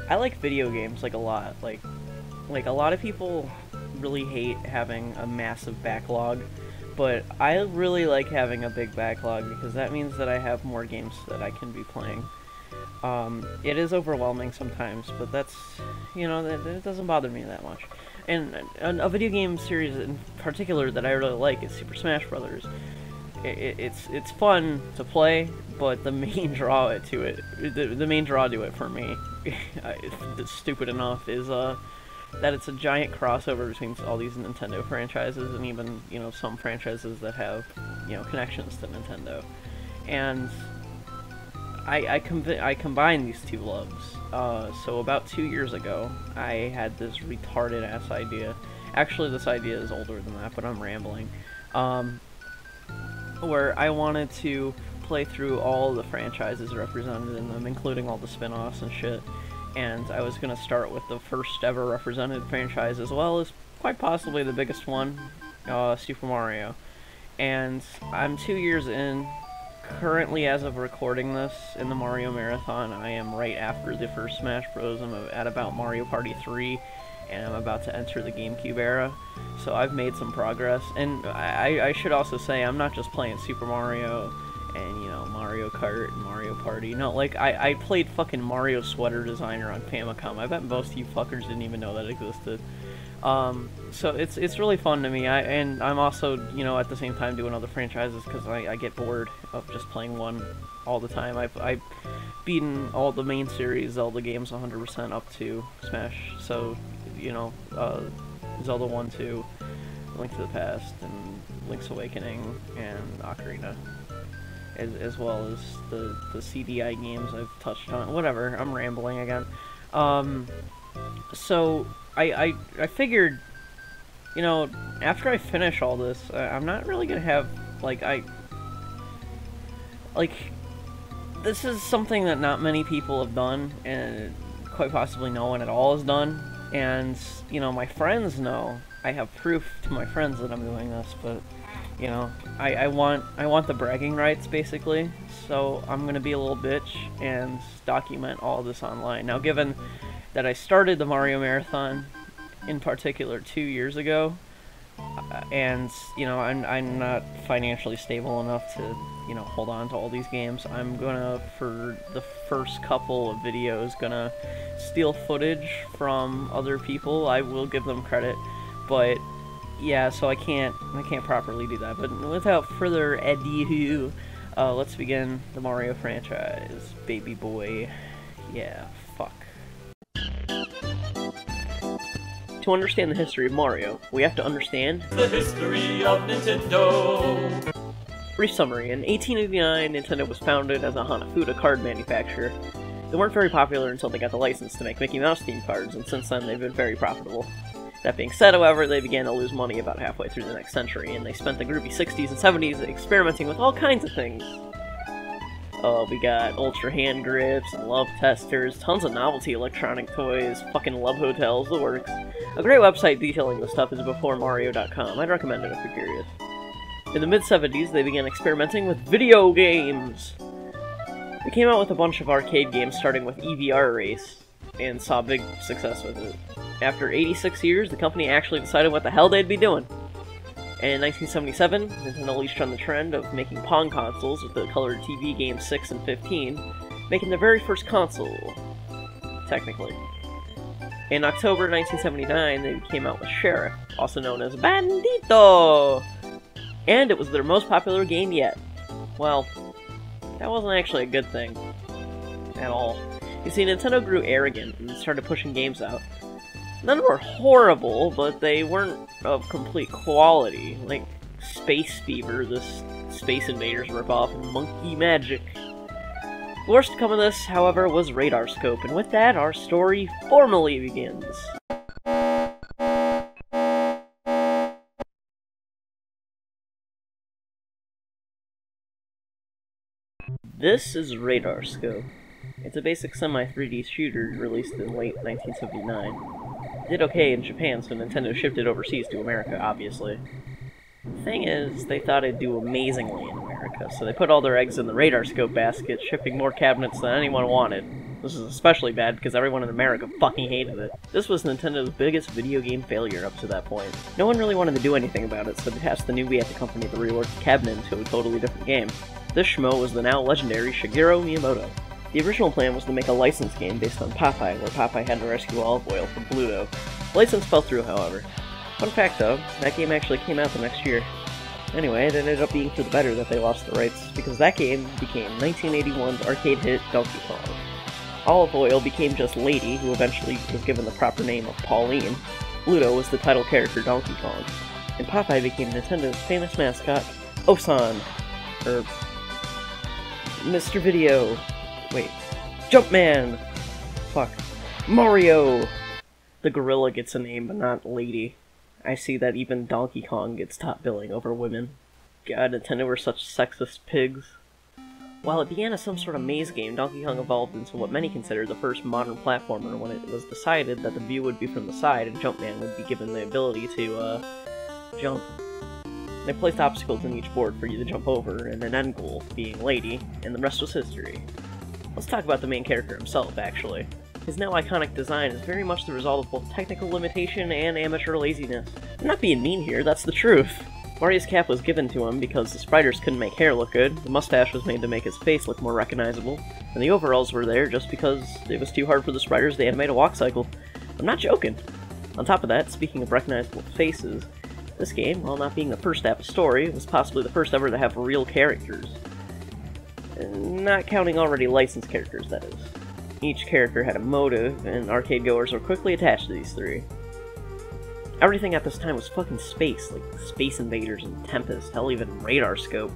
I like video games, like, a lot. Like, a lot of people really hate having a massive backlog, but I really like having a big backlog because that means that I have more games that I can be playing. It is overwhelming sometimes, but that's, you know, it doesn't bother me that much. And a video game series in particular that I really like is Super Smash Brothers. It's fun to play, but the main draw to it, the main draw to it for me, it's stupid enough, is that it's a giant crossover between all these Nintendo franchises and even, you know, some franchises that have, you know, connections to Nintendo. And I combine these two loves. So about 2 years ago, I had this retarded-ass idea. Actually, this idea is older than that, but I'm rambling. Where I wanted to play through all the franchises represented in them, including all the spin-offs and shit. And I was going to start with the first ever represented franchise, as well as quite possibly the biggest one, Super Mario. And I'm 2 years in. Currently, as of recording this, in the Mario Marathon, I am right after the first Smash Bros. I'm at about Mario Party 3, and I'm about to enter the GameCube era. So I've made some progress, and I should also say I'm not just playing Super Mario and, you know, Mario Kart and Mario Party. No, like, I played fucking Mario Sweater Designer on Famicom. I bet most of you fuckers didn't even know that existed. So it's really fun to me, and I'm also, you know, at the same time doing other franchises because I get bored of just playing one all the time. I've beaten all the main series Zelda games 100% up to Smash, so, you know, Zelda 1, 2, Link to the Past, and Link's Awakening, and Ocarina, as well as the CDI games I've touched on. Whatever, I'm rambling again. So I figured, you know, after I finish all this, I'm not really gonna have, like, this is something that not many people have done, and quite possibly no one at all has done, and, you know, my friends know. I have proof to my friends that I'm doing this, but, you know, I want the bragging rights, basically, so I'm gonna be a little bitch and document all this online. Now, given that I started the Mario Marathon, in particular, 2 years ago, and, you know, I'm not financially stable enough to, you know, hold on to all these games. I'm gonna, for the first couple of videos, gonna steal footage from other people. I will give them credit, but yeah, so I can't properly do that. But without further ado, let's begin the Mario franchise, baby boy. Yeah, fuck. To understand the history of Mario, we have to understand the history of Nintendo. Brief summary: in 1889, Nintendo was founded as a Hanafuda card manufacturer. They weren't very popular until they got the license to make Mickey Mouse themed cards, and since then they've been very profitable. That being said, however, they began to lose money about halfway through the next century, and they spent the groovy 60s and 70s experimenting with all kinds of things. We got ultra hand grips and love testers, tons of novelty electronic toys, fucking love hotels, the works. A great website detailing this stuff is beforemario.com. I'd recommend it if you're curious. In the mid-70s, they began experimenting with video games! They came out with a bunch of arcade games, starting with EVR Race, and saw big success with it. After 86 years, the company actually decided what the hell they'd be doing. And in 1977, Nintendo leashed on the trend of making Pong consoles with the colored TV games 6 and 15, making their very first console, technically. In October 1979, they came out with Sheriff, also known as Bandito! And it was their most popular game yet. Well, that wasn't actually a good thing. At all. You see, Nintendo grew arrogant and started pushing games out. None were horrible, but they weren't of complete quality, like Space Fever, this Space Invaders ripoff, and Monkey Magic. The worst to come of this, however, was Radar Scope, and with that, our story formally begins. This is Radar Scope. It's a basic semi-3D shooter released in late 1979. It did okay in Japan, so Nintendo shipped it overseas to America, obviously. The thing is, they thought it'd do amazingly in America, so they put all their eggs in the Radar Scope basket, shipping more cabinets than anyone wanted. This is especially bad because everyone in America fucking hated it. This was Nintendo's biggest video game failure up to that point. No one really wanted to do anything about it, so they tasked the newbie at the company to rework the cabinet into a totally different game. This schmo was the now legendary Shigeru Miyamoto. The original plan was to make a licensed game based on Popeye, where Popeye had to rescue Olive Oyl from Bluto. The license fell through, however. Fun fact though, that game actually came out the next year. Anyway, it ended up being for the better that they lost the rights, because that game became 1981's arcade hit Donkey Kong. Olive Oyl became just Lady, who eventually was given the proper name of Pauline. Bluto was the title character Donkey Kong. And Popeye became Nintendo's famous mascot, Osan, or Mr. Video. Wait. Jumpman! Fuck. Mario! The gorilla gets a name, but not Lady. I see that even Donkey Kong gets top billing over women. God, Nintendo were such sexist pigs. While it began as some sort of maze game, Donkey Kong evolved into what many consider the first modern platformer when it was decided that the view would be from the side and Jumpman would be given the ability to, jump. They placed obstacles in each board for you to jump over, and an end goal, being Lady, and the rest was history. Let's talk about the main character himself, actually. His now iconic design is very much the result of both technical limitation and amateur laziness. I'm not being mean here, that's the truth. Mario's cap was given to him because the spiders couldn't make hair look good, the mustache was made to make his face look more recognizable, and the overalls were there just because it was too hard for the spiders to animate a walk cycle. I'm not joking. On top of that, speaking of recognizable faces, this game, while not being the first to have a story, was possibly the first ever to have real characters. Not counting already licensed characters, that is. Each character had a motive, and arcade goers were quickly attached to these three. Everything at this time was fucking space, like Space Invaders and Tempest, hell even Radar Scope.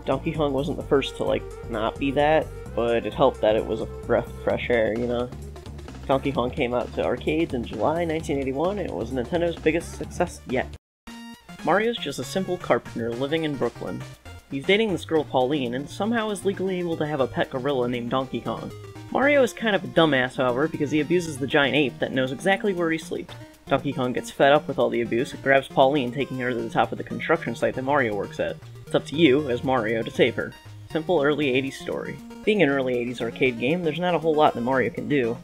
Donkey Kong wasn't the first to, like, not be that, but it helped that it was a breath of fresh air, you know? Donkey Kong came out to arcades in July 1981, and it was Nintendo's biggest success yet. Mario's just a simple carpenter living in Brooklyn. He's dating this girl Pauline, and somehow is legally able to have a pet gorilla named Donkey Kong. Mario is kind of a dumbass, however, because he abuses the giant ape that knows exactly where he sleeps. Donkey Kong gets fed up with all the abuse and grabs Pauline, taking her to the top of the construction site that Mario works at. It's up to you, as Mario, to save her. Simple early 80s story. Being an early 80s arcade game, there's not a whole lot that Mario can do.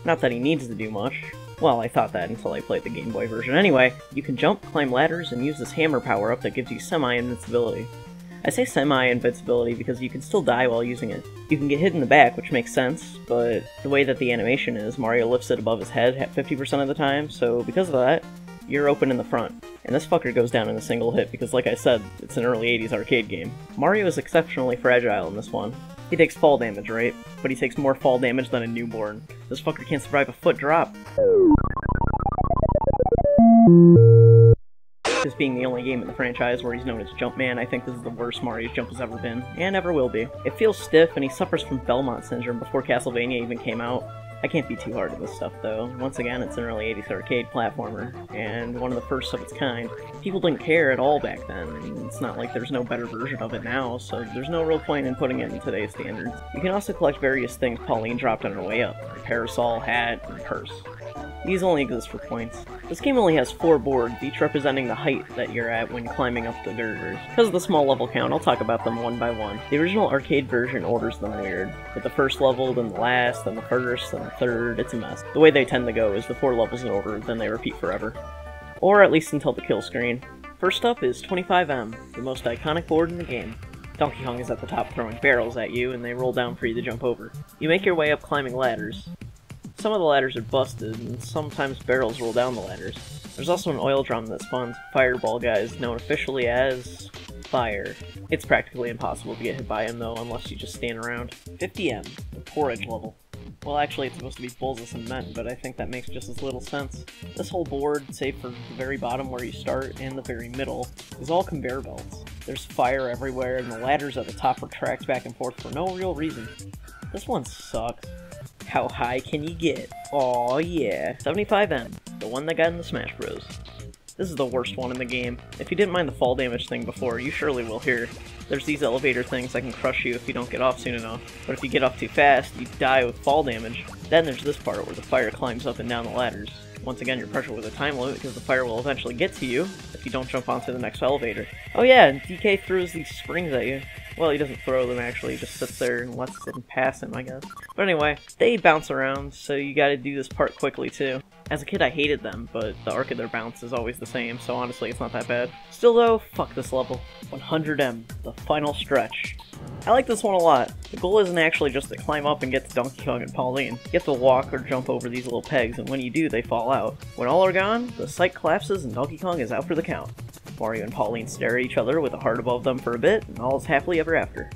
Not that he needs to do much. Well, I thought that until I played the Game Boy version. Anyway, you can jump, climb ladders, and use this hammer power-up that gives you semi-invincibility. I say semi-invincibility because you can still die while using it. You can get hit in the back, which makes sense, but the way that the animation is, Mario lifts it above his head at 50% of the time, so because of that, you're open in the front. And this fucker goes down in a single hit because, like I said, it's an early 80s arcade game. Mario is exceptionally fragile in this one. He takes fall damage, right? But he takes more fall damage than a newborn. This fucker can't survive a foot drop. This being the only game in the franchise where he's known as Jumpman, I think this is the worst Mario's jump has ever been, and ever will be. It feels stiff, and he suffers from Belmont syndrome before Castlevania even came out. I can't be too hard on this stuff, though. Once again, it's an early 80s arcade platformer, and one of the first of its kind. People didn't care at all back then, and it's not like there's no better version of it now, so there's no real point in putting it in today's standards. You can also collect various things Pauline dropped on her way up, her parasol, hat, and purse. These only exist for points. This game only has 4 boards, each representing the height that you're at when climbing up the girders. Because of the small level count, I'll talk about them one by one. The original arcade version orders them weird, with the first level, then the last, then the first, then the third. It's a mess. The way they tend to go is the 4 levels in order, then they repeat forever. Or at least until the kill screen. First up is 25M, the most iconic board in the game. Donkey Kong is at the top throwing barrels at you, and they roll down for you to jump over. You make your way up climbing ladders. Some of the ladders are busted, and sometimes barrels roll down the ladders. There's also an oil drum that spawns fireball guys, known officially as Fire. It's practically impossible to get hit by him though, unless you just stand around. 50M, the porridge level. Well, actually it's supposed to be bowls of cement, but I think that makes just as little sense. This whole board, save for the very bottom where you start and the very middle, is all conveyor belts. There's fire everywhere, and the ladders at the top retract back and forth for no real reason. This one sucks. How high can you get? Aw yeah. 75M, the one that got in the Smash Bros. This is the worst one in the game. If you didn't mind the fall damage thing before, you surely will here. There's these elevator things that can crush you if you don't get off soon enough. But if you get off too fast, you die with fall damage. Then there's this part where the fire climbs up and down the ladders. Once again, you're pressured with a time limit because the fire will eventually get to you if you don't jump onto the next elevator. Oh yeah, and DK throws these springs at you. Well, he doesn't throw them actually, he just sits there and lets them pass him, I guess. But anyway, they bounce around, so you gotta do this part quickly too. As a kid I hated them, but the arc of their bounce is always the same, so honestly it's not that bad. Still though, fuck this level. 100M, the final stretch. I like this one a lot. The goal isn't actually just to climb up and get to Donkey Kong and Pauline. You have to walk or jump over these little pegs, and when you do, they fall out. When all are gone, the site collapses and Donkey Kong is out for the count. Mario and Pauline stare at each other with a heart above them for a bit, and all is happily ever after.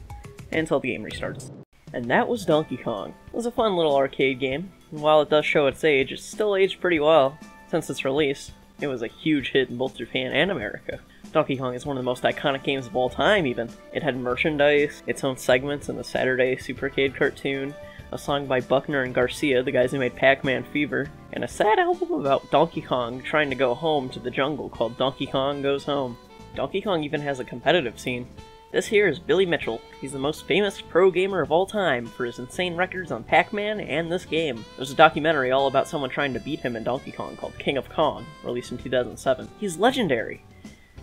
Until the game restarts. And that was Donkey Kong. It was a fun little arcade game, and while it does show its age, it's still aged pretty well. Since its release, it was a huge hit in both Japan and America. Donkey Kong is one of the most iconic games of all time, even. It had merchandise, its own segments in the Saturday Supercade cartoon, a song by Buckner and Garcia, the guys who made Pac-Man Fever, and a sad album about Donkey Kong trying to go home to the jungle called Donkey Kong Goes Home. Donkey Kong even has a competitive scene. This here is Billy Mitchell. He's the most famous pro gamer of all time for his insane records on Pac-Man and this game. There's a documentary all about someone trying to beat him in Donkey Kong called King of Kong, released in 2007. He's legendary!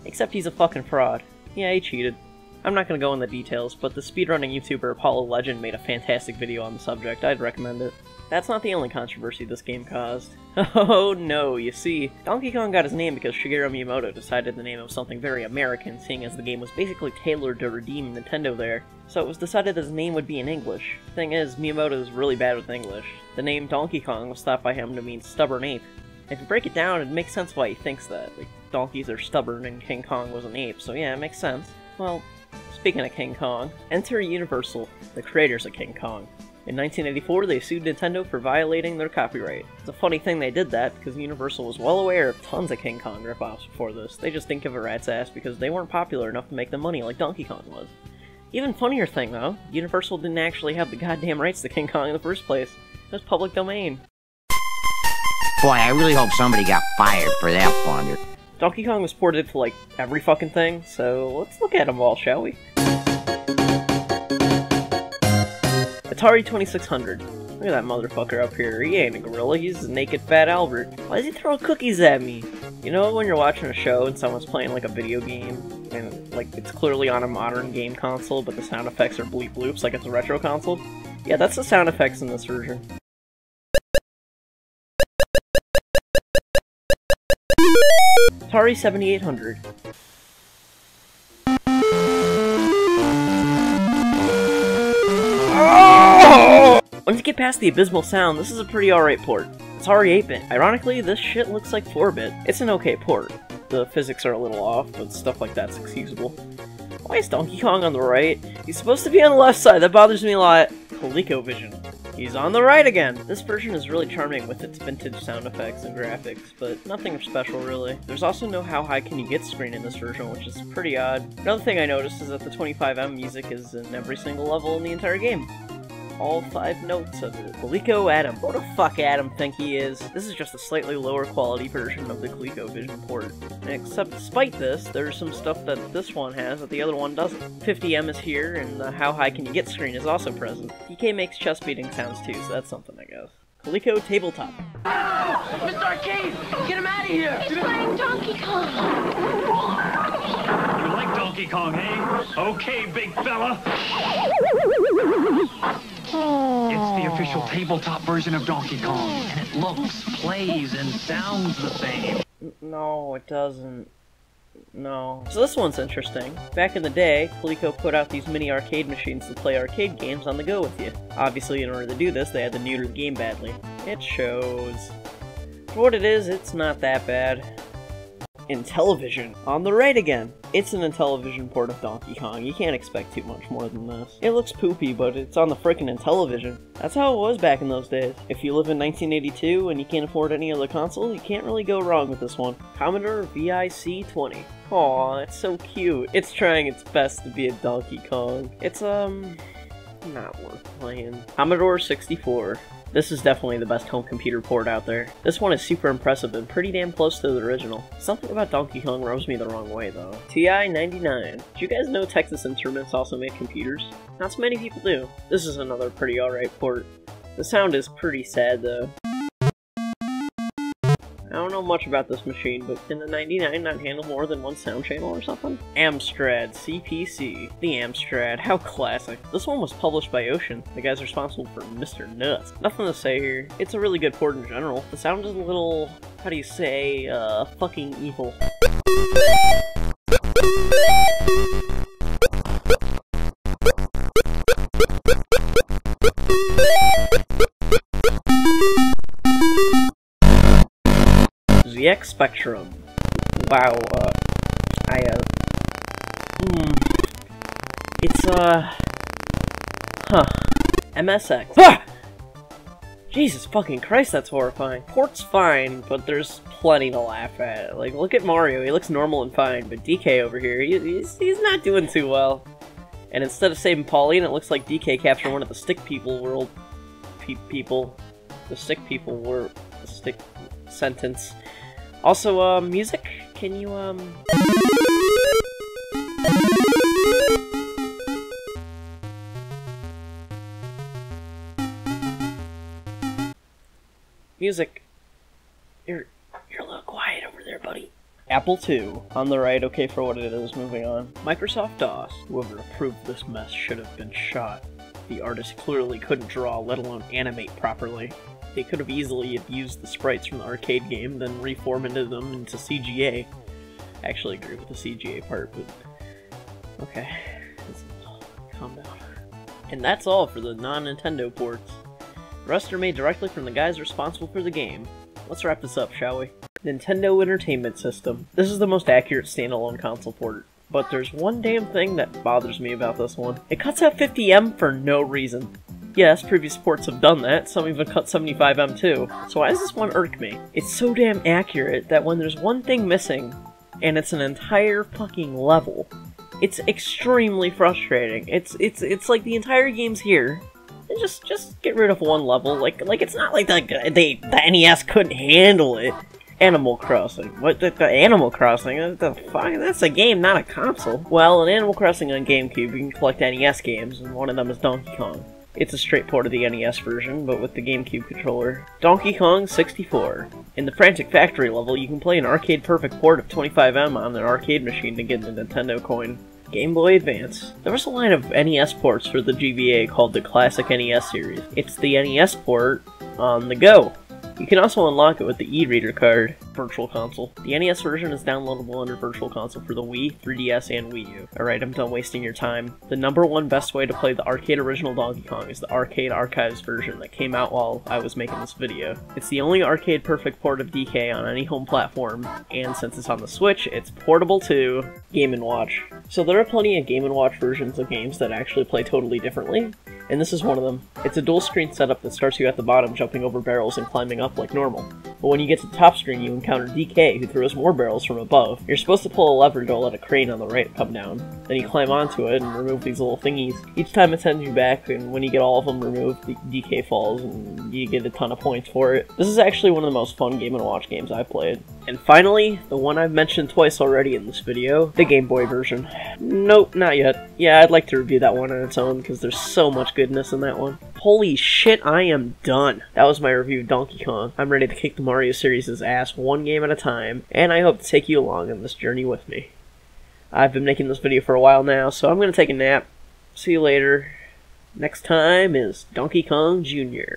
Except he's a fucking fraud. Yeah, he cheated. I'm not gonna go into details, but the speedrunning YouTuber Apollo Legend made a fantastic video on the subject. I'd recommend it. That's not the only controversy this game caused. Oh no, you see, Donkey Kong got his name because Shigeru Miyamoto decided to name him something very American, seeing as the game was basically tailored to redeem Nintendo there. So it was decided that his name would be in English. Thing is, Miyamoto is really bad with English. The name Donkey Kong was thought by him to mean stubborn ape. If you break it down, it makes sense why he thinks that. Like, donkeys are stubborn and King Kong was an ape, so yeah, it makes sense. Well, speaking of King Kong, enter Universal, the creators of King Kong. In 1984, they sued Nintendo for violating their copyright. It's a funny thing they did that, because Universal was well aware of tons of King Kong ripoffs before this. They just didn't give a rat's ass because they weren't popular enough to make them money like Donkey Kong was. Even funnier thing though, Universal didn't actually have the goddamn rights to King Kong in the first place. It was public domain. Boy, I really hope somebody got fired for that blunder. Donkey Kong was ported to like every fucking thing, so let's look at them all, shall we? Atari 2600. Look at that motherfucker up here. He ain't a gorilla, he's a naked fat Albert. Why does he throw cookies at me? You know when you're watching a show and someone's playing like a video game, and like it's clearly on a modern game console, but the sound effects are bleep bloops like it's a retro console? Yeah, that's the sound effects in this version. Atari 7800. Oh! Once you get past the abysmal sound, this is a pretty alright port. It's already 8-bit. Ironically, this shit looks like 4-bit. It's an okay port. The physics are a little off, but stuff like that's excusable. Why is Donkey Kong on the right? He's supposed to be on the left side, that bothers me a lot. ColecoVision. He's on the right again! This version is really charming with its vintage sound effects and graphics, but nothing special really. There's also no How High Can You Get screen in this version, which is pretty odd. Another thing I noticed is that the 25M music is in every single level in the entire game. All 5 notes of it. Coleco Adam. What the fuck Adam think he is? This is just a slightly lower quality version of the ColecoVision port. Except despite this, there's some stuff that this one has that the other one doesn't. 50M is here, and the How High Can You Get screen is also present. DK makes chest beating sounds too, so that's something I guess. Coleco Tabletop. Oh, Mr. Arcade! Get him out of here! He's playing Donkey Kong! You like Donkey Kong, eh? Okay, big fella. It's the official tabletop version of Donkey Kong, and it looks, plays, and sounds the same. No, it doesn't. No. So this one's interesting. Back in the day, Coleco put out these mini arcade machines to play arcade games on the go with you. Obviously, in order to do this, they had to neuter the game badly. It shows. For what it is, it's not that bad. Intellivision. On the right again. It's an Intellivision port of Donkey Kong. You can't expect too much more than this. It looks poopy, but it's on the frickin' Intellivision. That's how it was back in those days. If you live in 1982 and you can't afford any other console, you can't really go wrong with this one. Commodore VIC-20. Aw, it's so cute. It's trying its best to be a Donkey Kong. It's, not worth playing. Commodore 64. This is definitely the best home computer port out there. This one is super impressive and pretty damn close to the original. Something about Donkey Kong rubs me the wrong way though. TI-99. Did you guys know Texas Instruments also made computers? Not so many people do. This is another pretty alright port. The sound is pretty sad though. I don't know much about this machine, but can the 99 not handle more than one sound channel or something? Amstrad CPC. The Amstrad, how classic. This one was published by Ocean, the guys responsible for Mr. Nuts. Nothing to say here. It's a really good port in general. The sound is a little, how do you say, fucking evil. ZX Spectrum. Wow, it's, MSX. Ah! Jesus fucking Christ, that's horrifying. Port's fine, but there's plenty to laugh at. Like, look at Mario, he looks normal and fine, but DK over here, he's not doing too well. And instead of saving Pauline, it looks like DK captured one of the stick people world... The stick people were... The stick... sentence. Also, music? Can you, Music. You're a little quiet over there, buddy. Apple II. On the right, okay for what it is, moving on. Microsoft DOS. Whoever approved this mess should have been shot. The artist clearly couldn't draw, let alone animate properly. They could have easily used the sprites from the arcade game, then reformatted them into CGA. I actually agree with the CGA part, but... Okay. Calm down. And that's all for the non-Nintendo ports. The rest are made directly from the guys responsible for the game. Let's wrap this up, shall we? Nintendo Entertainment System. This is the most accurate standalone console port. But there's one damn thing that bothers me about this one. It cuts out 50M for no reason. Yes, previous ports have done that, some even cut 75M too. So why does this one irk me? It's so damn accurate that when there's one thing missing, and it's an entire fucking level, it's extremely frustrating. It's like the entire game's here, and just get rid of one level. Like it's not like the NES couldn't handle it. Animal Crossing. What the Animal Crossing? What the fuck? That's a game, not a console. Well, in Animal Crossing on GameCube, you can collect NES games, and one of them is Donkey Kong. It's a straight port of the NES version, but with the GameCube controller. Donkey Kong 64. In the Frantic Factory level, you can play an arcade-perfect port of 25M on an arcade machine to get the Nintendo coin. Game Boy Advance. There was a line of NES ports for the GBA called the Classic NES series. It's the NES port on the go. You can also unlock it with the e-reader card. Virtual Console. The NES version is downloadable under Virtual Console for the Wii, 3DS, and Wii U. Alright, I'm done wasting your time. The #1 best way to play the arcade original Donkey Kong is the Arcade Archives version that came out while I was making this video. It's the only arcade-perfect port of DK on any home platform, and since it's on the Switch, it's portable to Game & Watch. So there are plenty of Game & Watch versions of games that actually play totally differently, and this is one of them. It's a dual-screen setup that starts you at the bottom, jumping over barrels and climbing up like normal. But when you get to the top screen, you encounter DK, who throws more barrels from above. You're supposed to pull a lever to let a crane on the right come down. Then you climb onto it and remove these little thingies. Each time it sends you back, and when you get all of them removed, the DK falls, and you get a ton of points for it. This is actually one of the most fun Game & Watch games I've played. And finally, the one I've mentioned twice already in this video, the Game Boy version. Nope, not yet. Yeah, I'd like to review that one on its own, because there's so much goodness in that one. Holy shit, I am done. That was my review of Donkey Kong. I'm ready to kick the Mario series' ass one game at a time, and I hope to take you along on this journey with me. I've been making this video for a while now, so I'm gonna take a nap. See you later. Next time is Donkey Kong Jr.